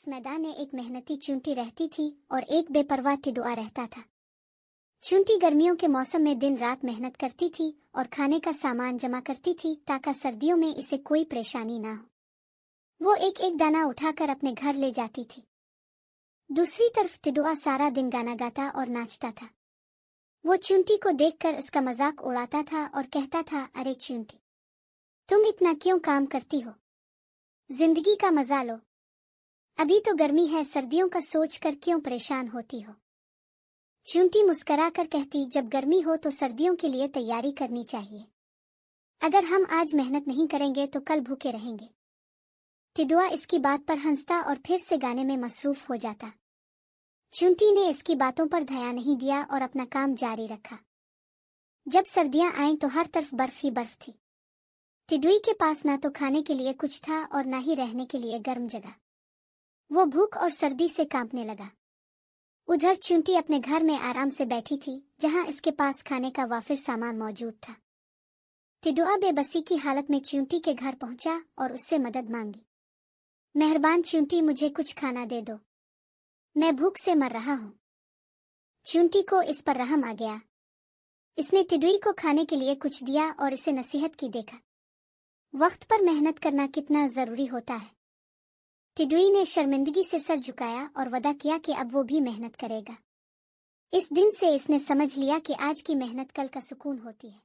उस मैदान में एक मेहनती चूंटी रहती थी और एक बेपरवाह टिड्डा रहता था। चूंटी गर्मियों के मौसम में दिन रात मेहनत करती थी और खाने का सामान जमा करती थी ताकि सर्दियों में इसे कोई परेशानी ना हो। वो एक एक दाना उठाकर अपने घर ले जाती थी। दूसरी तरफ टिड्डा सारा दिन गाना गाता और नाचता था। वो चूंटी को देखकर इसका मजाक उड़ाता था और कहता था, अरे चूंटी, तुम इतना क्यों काम करती हो? जिंदगी का मजा लो। अभी तो गर्मी है, सर्दियों का सोच कर क्यों परेशान होती हो? चूंटी मुस्करा कर कहती, जब गर्मी हो तो सर्दियों के लिए तैयारी करनी चाहिए। अगर हम आज मेहनत नहीं करेंगे तो कल भूखे रहेंगे। टिड्डा इसकी बात पर हंसता और फिर से गाने में मसरूफ हो जाता। चूंटी ने इसकी बातों पर ध्यान नहीं दिया और अपना काम जारी रखा। जब सर्दियां आईं तो हर तरफ बर्फ ही बर्फ थी। टिड्डा के पास ना तो खाने के लिए कुछ था और ना ही रहने के लिए गर्म जगह। वो भूख और सर्दी से कांपने लगा। उधर चूंटी अपने घर में आराम से बैठी थी, जहां इसके पास खाने का वाफिर सामान मौजूद था। टिड्डा बेबसी की हालत में चूंटी के घर पहुंचा और उससे मदद मांगी। मेहरबान चूंटी, मुझे कुछ खाना दे दो, मैं भूख से मर रहा हूँ। चूंटी को इस पर रहम आ गया। इसने टिड्डा को खाने के लिए कुछ दिया और इसे नसीहत की, देखा वक्त पर मेहनत करना कितना जरूरी होता है। टिड्डा ने शर्मिंदगी से सर झुकाया और वादा किया कि अब वो भी मेहनत करेगा। इस दिन से इसने समझ लिया कि आज की मेहनत कल का सुकून होती है।